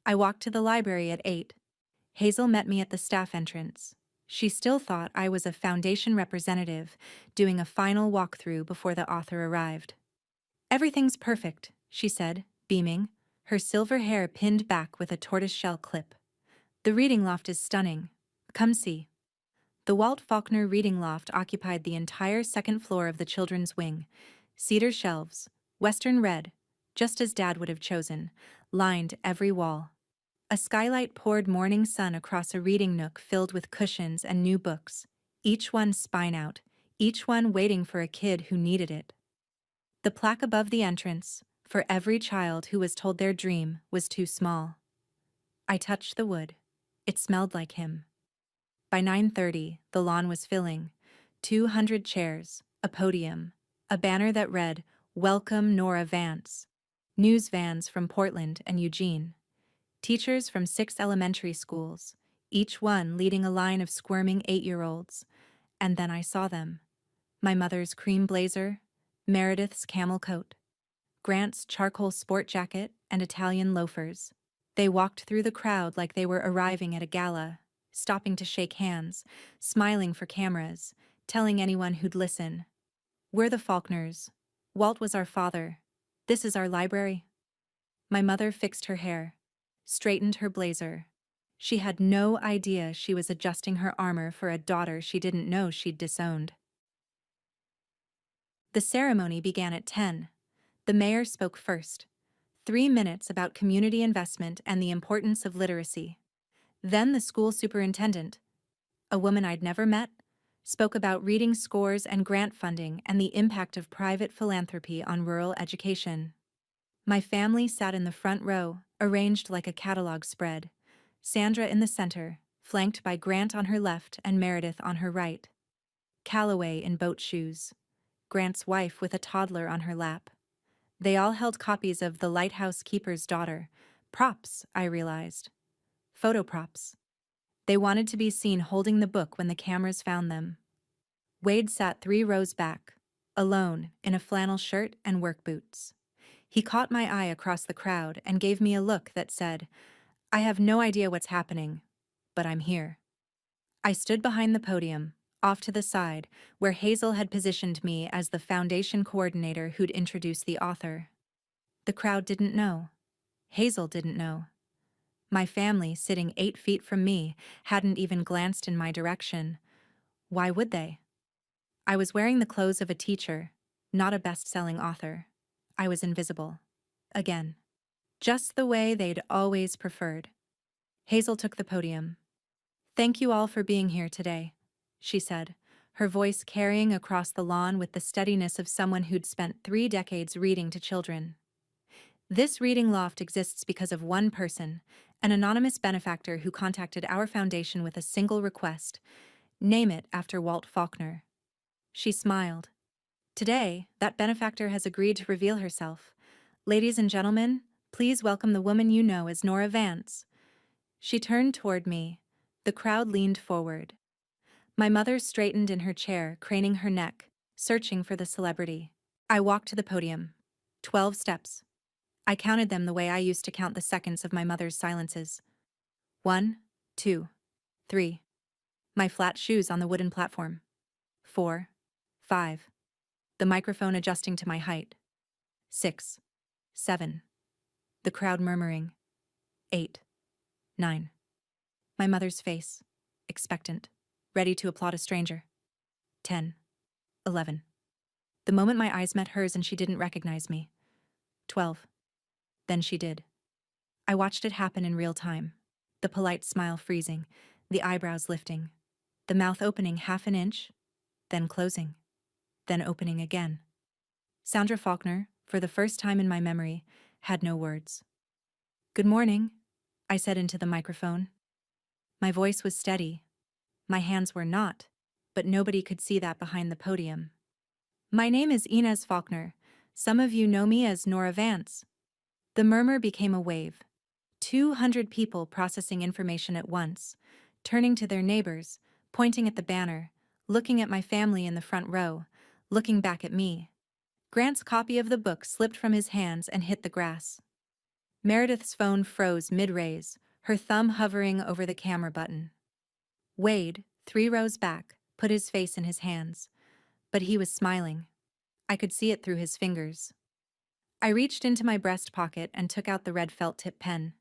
I walked to the library at 8. Hazel met me at the staff entrance. She still thought I was a foundation representative, doing a final walkthrough before the author arrived. "Everything's perfect," she said, beaming, her silver hair pinned back with a tortoiseshell clip. "The reading loft is stunning. Come see." The Walt Faulkner reading loft occupied the entire second floor of the children's wing. Cedar shelves, western red, just as Dad would have chosen, lined every wall. A skylight poured morning sun across a reading nook filled with cushions and new books, each one spine out, each one waiting for a kid who needed it. The plaque above the entrance, for every child who was told their dream was too small. I touched the wood. It smelled like him. By 9:30, the lawn was filling. 200 chairs, a podium, a banner that read, "Welcome Nora Vance." News vans from Portland and Eugene. Teachers from 6 elementary schools, each one leading a line of squirming 8-year-olds. And then I saw them. My mother's cream blazer, Meredith's camel coat, Grant's charcoal sport jacket and Italian loafers. They walked through the crowd like they were arriving at a gala, stopping to shake hands, smiling for cameras, telling anyone who'd listen. "We're the Faulkners. Walt was our father. This is our library." My mother fixed her hair, straightened her blazer. She had no idea she was adjusting her armor for a daughter she didn't know she'd disowned. The ceremony began at 10. The mayor spoke first. 3 minutes about community investment and the importance of literacy. Then the school superintendent, a woman I'd never met, spoke about reading scores and grant funding and the impact of private philanthropy on rural education. My family sat in the front row, arranged like a catalog spread. Sandra in the center, flanked by Grant on her left and Meredith on her right. Calloway in boat shoes. Grant's wife with a toddler on her lap. They all held copies of The Lighthouse Keeper's Daughter. Props, I realized. Photo props. They wanted to be seen holding the book when the cameras found them. Wade sat 3 rows back, alone, in a flannel shirt and work boots. He caught my eye across the crowd and gave me a look that said, "I have no idea what's happening, but I'm here." I stood behind the podium, off to the side, where Hazel had positioned me as the foundation coordinator who'd introduce the author. The crowd didn't know. Hazel didn't know. My family, sitting 8 feet from me, hadn't even glanced in my direction. Why would they? I was wearing the clothes of a teacher, not a best-selling author. I was invisible. Again. Just the way they'd always preferred. Hazel took the podium. "Thank you all for being here today," she said, her voice carrying across the lawn with the steadiness of someone who'd spent 3 decades reading to children. "This reading loft exists because of one person, an anonymous benefactor who contacted our foundation with a single request. Name it after Walt Faulkner." She smiled. "Today, that benefactor has agreed to reveal herself. Ladies and gentlemen, please welcome the woman you know as Nora Vance." She turned toward me. The crowd leaned forward. My mother straightened in her chair, craning her neck, searching for the celebrity. I walked to the podium. 12 steps. I counted them the way I used to count the seconds of my mother's silences. 1, 2, 3. My flat shoes on the wooden platform. 4, 5. The microphone adjusting to my height. 6, 7. The crowd murmuring. 8, 9. My mother's face, expectant, ready to applaud a stranger. 10, 11. The moment my eyes met hers and she didn't recognize me. 12. Then she did. I watched it happen in real time. The polite smile freezing, the eyebrows lifting, the mouth opening half an inch, then closing, then opening again. Sandra Faulkner, for the first time in my memory, had no words. "Good morning," I said into the microphone. My voice was steady. My hands were not, but nobody could see that behind the podium. "My name is Enz Falner. Some of you know me as Nora Vance." The murmur became a wave. 200 people processing information at once, turning to their neighbors, pointing at the banner, looking at my family in the front row, looking back at me. Grant's copy of the book slipped from his hands and hit the grass. Meredith's phone froze mid-raise, her thumb hovering over the camera button. Wade, 3 rows back, put his face in his hands. But he was smiling. I could see it through his fingers. I reached into my breast pocket and took out the red felt-tip pen.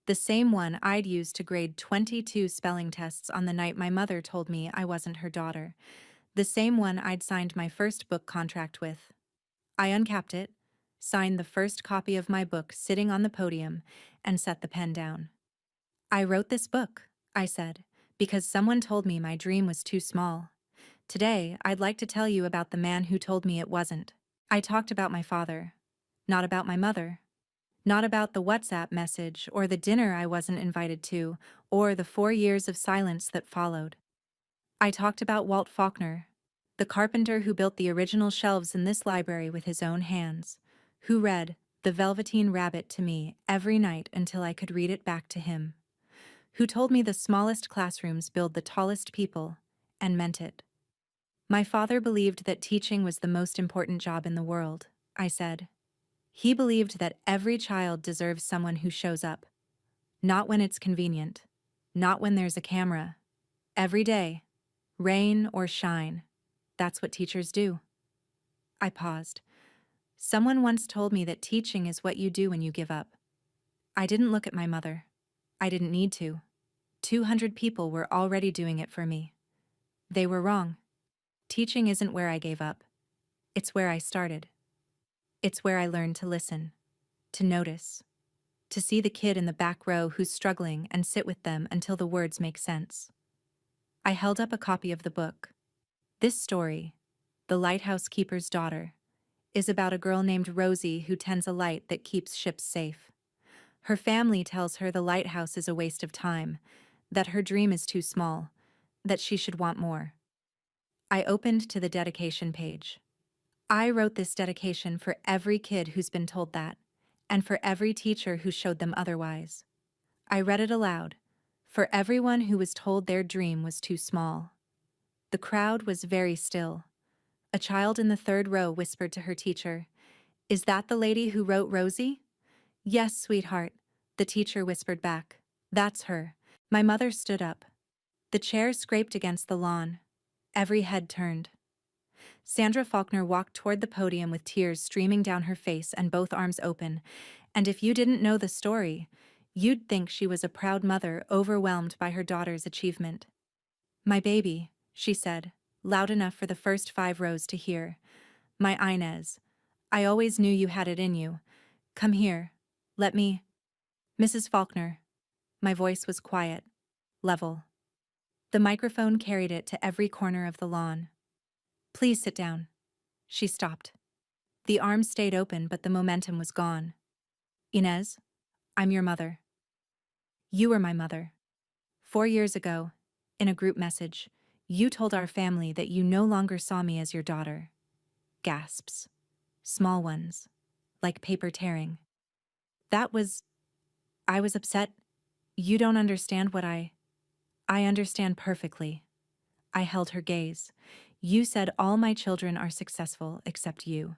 The same one I'd used to grade 22 spelling tests on the night my mother told me I wasn't her daughter. The same one I'd signed my first book contract with. I uncapped it, signed the first copy of my book sitting on the podium, and set the pen down. "I wrote this book," I said, "because someone told me my dream was too small. Today, I'd like to tell you about the man who told me it wasn't." I talked about my father, not about my mother. Not about the WhatsApp message or the dinner I wasn't invited to, or the 4 years of silence that followed. I talked about Walt Faulkner, the carpenter who built the original shelves in this library with his own hands, who read The Velveteen Rabbit to me every night until I could read it back to him, who told me the smallest classrooms build the tallest people, and meant it. My father believed that teaching was the most important job in the world, I said. He believed that every child deserves someone who shows up. Not when it's convenient. Not when there's a camera. Every day. Rain or shine. That's what teachers do. I paused. Someone once told me that teaching is what you do when you give up. I didn't look at my mother. I didn't need to. 200 people were already doing it for me. They were wrong. Teaching isn't where I gave up. It's where I started. It's where I learned to listen, to notice, to see the kid in the back row who's struggling and sit with them until the words make sense. I held up a copy of the book. This story, The Lighthouse Keeper's Daughter, is about a girl named Rosie who tends a light that keeps ships safe. Her family tells her the lighthouse is a waste of time, that her dream is too small, that she should want more. I opened to the dedication page. I wrote this dedication for every kid who's been told that, and for every teacher who showed them otherwise. I read it aloud, for everyone who was told their dream was too small. The crowd was very still. A child in the 3rd row whispered to her teacher, "Is that the lady who wrote Rosie?" "Yes, sweetheart," the teacher whispered back. "That's her." My mother stood up. The chair scraped against the lawn. Every head turned. Sandra Falkner walked toward the podium with tears streaming down her face and both arms open, and if you didn't know the story, you'd think she was a proud mother overwhelmed by her daughter's achievement. "My baby," she said, loud enough for the first 5 rows to hear. "My Inez. I always knew you had it in you. Come here. Let me—" "Mrs. Falkner." My voice was quiet, level. The microphone carried it to every corner of the lawn. "Please sit down." She stopped. The arms stayed open, but the momentum was gone. "Inez, I'm your mother. You were my mother. 4 years ago, in a group message, you told our family that you no longer saw me as your daughter." Gasps. Small ones. Like paper tearing. I was upset. "You don't understand what I understand perfectly." I held her gaze. "You said all my children are successful except you.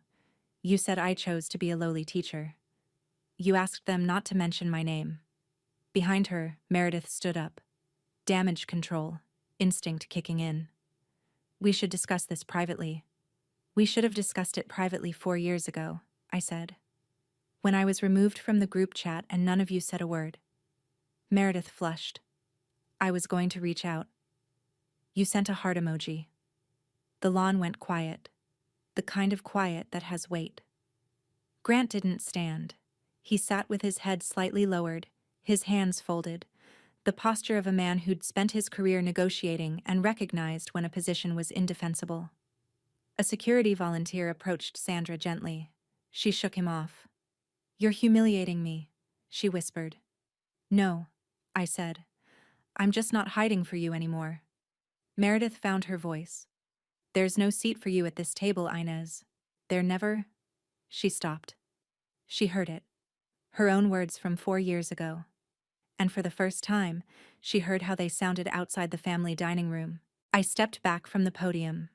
You said I chose to be a lowly teacher. You asked them not to mention my name." Behind her, Meredith stood up. Damage control, instinct kicking in. "We should discuss this privately." "We should have discussed it privately 4 years ago," I said. "When I was removed from the group chat and none of you said a word." Meredith flushed. "I was going to reach out." "You sent a heart emoji." The lawn went quiet. The kind of quiet that has weight. Grant didn't stand. He sat with his head slightly lowered, his hands folded, the posture of a man who'd spent his career negotiating and recognized when a position was indefensible. A security volunteer approached Sandra gently. She shook him off. "You're humiliating me," she whispered. "No," I said. "I'm just not hiding for you anymore." Meredith found her voice. "There's no seat for you at this table, Inez. There never—" She stopped. She heard it. Her own words from 4 years ago. And for the first time, she heard how they sounded outside the family dining room. I stepped back from the podium.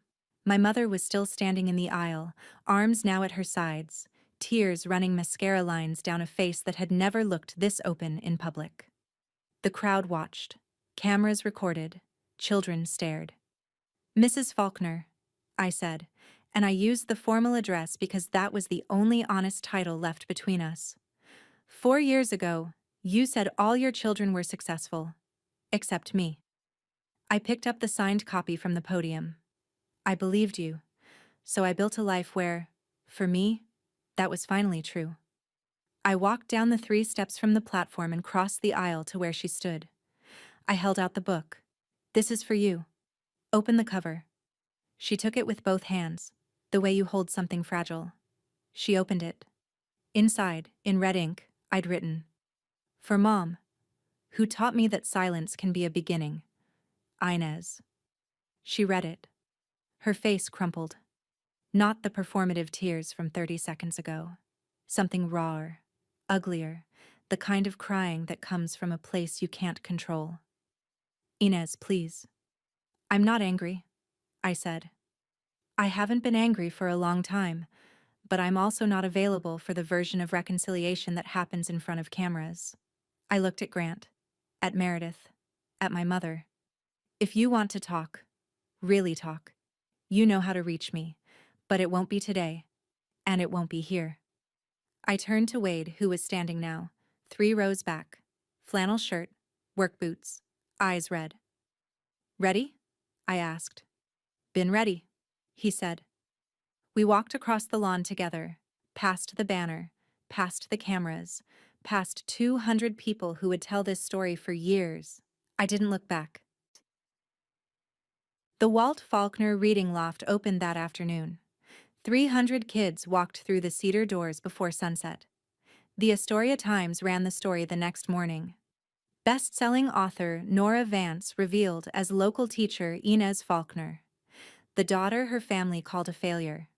My mother was still standing in the aisle, arms now at her sides, tears running mascara lines down a face that had never looked this open in public. The crowd watched. Cameras recorded. Children stared. "Mrs. Falkner," I said, and I used the formal address because that was the only honest title left between us. 4 years ago, you said all your children were successful. Except me." I picked up the signed copy from the podium. "I believed you, so I built a life where, for me, that was finally true." I walked down the 3 steps from the platform and crossed the aisle to where she stood. I held out the book. "This is for you. Open the cover." She took it with both hands, the way you hold something fragile. She opened it. Inside, in red ink, I'd written, "For Mom, who taught me that silence can be a beginning. Inez." She read it. Her face crumpled. Not the performative tears from 30 seconds ago. Something rawer, uglier, the kind of crying that comes from a place you can't control. "Inez, please." "I'm not angry," I said. "I haven't been angry for a long time, but I'm also not available for the version of reconciliation that happens in front of cameras." I looked at Grant, at Meredith, at my mother. "If you want to talk, really talk, you know how to reach me, but it won't be today, and it won't be here." I turned to Wade, who was standing now, 3 rows back, flannel shirt, work boots, eyes red. "Ready?" I asked. "Been ready," he said. We walked across the lawn together, past the banner, past the cameras, past 200 people who would tell this story for years. I didn't look back. The Walt Faulkner Reading Loft opened that afternoon. 300 kids walked through the cedar doors before sunset. The Astoria Times ran the story the next morning. Best-selling author Nora Vance revealed as local teacher Enz Falner, the daughter her family called a failure.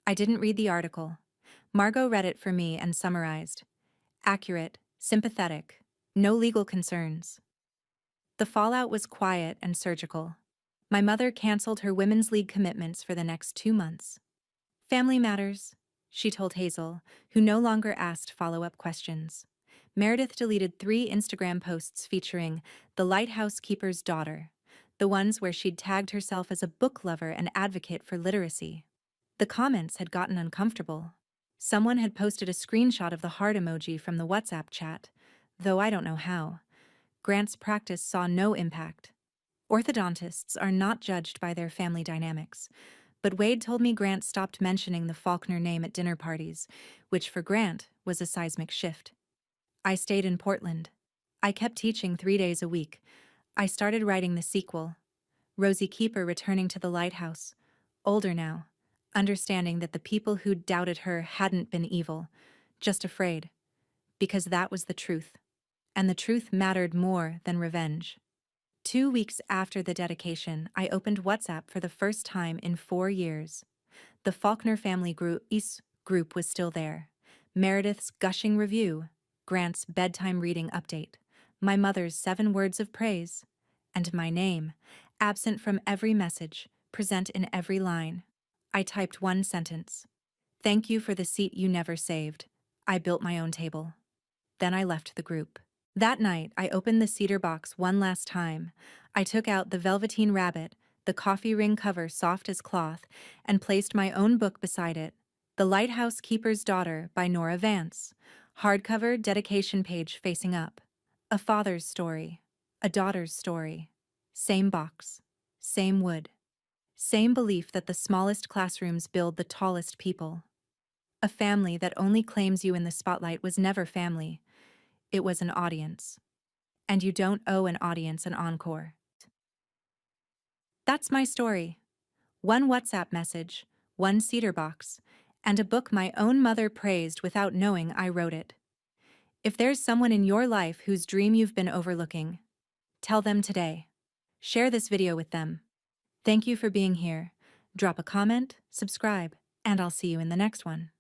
I didn't read the article. Margot read it for me and summarized. Accurate, sympathetic, no legal concerns. The fallout was quiet and surgical. My mother canceled her Women's League commitments for the next 2 months. "Family matters," she told Hazel, who no longer asked follow-up questions. Meredith deleted 3 Instagram posts featuring the lighthouse keeper's daughter, the ones where she'd tagged herself as a book lover and advocate for literacy. The comments had gotten uncomfortable. Someone had posted a screenshot of the heart emoji from the WhatsApp chat, though I don't know how. Grant's practice saw no impact. Orthodontists are not judged by their family dynamics, but Wade told me Grant stopped mentioning the Falkner name at dinner parties, which for Grant was a seismic shift. I stayed in Portland. I kept teaching 3 days a week. I started writing the sequel, Rosie Keeper returning to the lighthouse, older now, understanding that the people who'd doubted her hadn't been evil, just afraid, because that was the truth. And the truth mattered more than revenge. 2 weeks after the dedication, I opened WhatsApp for the first time in 4 years. The Falkner family group was still there. Meredith's gushing review, Grant's bedtime reading update, my mother's 7 words of praise, and my name, absent from every message, present in every line. I typed one sentence. Thank you for the seat you never saved. I built my own table. Then I left the group. That night, I opened the cedar box one last time. I took out the velveteen rabbit, the coffee ring cover soft as cloth, and placed my own book beside it, The Lighthouse Keeper's Daughter by Nora Vance, hardcover dedication page facing up. A father's story, a daughter's story. Same box, same wood. Same belief that the smallest classrooms build the tallest people. A family that only claims you in the spotlight was never family. It was an audience. And you don't owe an audience an encore. That's my story. One WhatsApp message, one cedar box, and a book my own mother praised without knowing I wrote it. If there's someone in your life whose dream you've been overlooking, tell them today. Share this video with them. Thank you for being here. Drop a comment, subscribe, and I'll see you in the next one.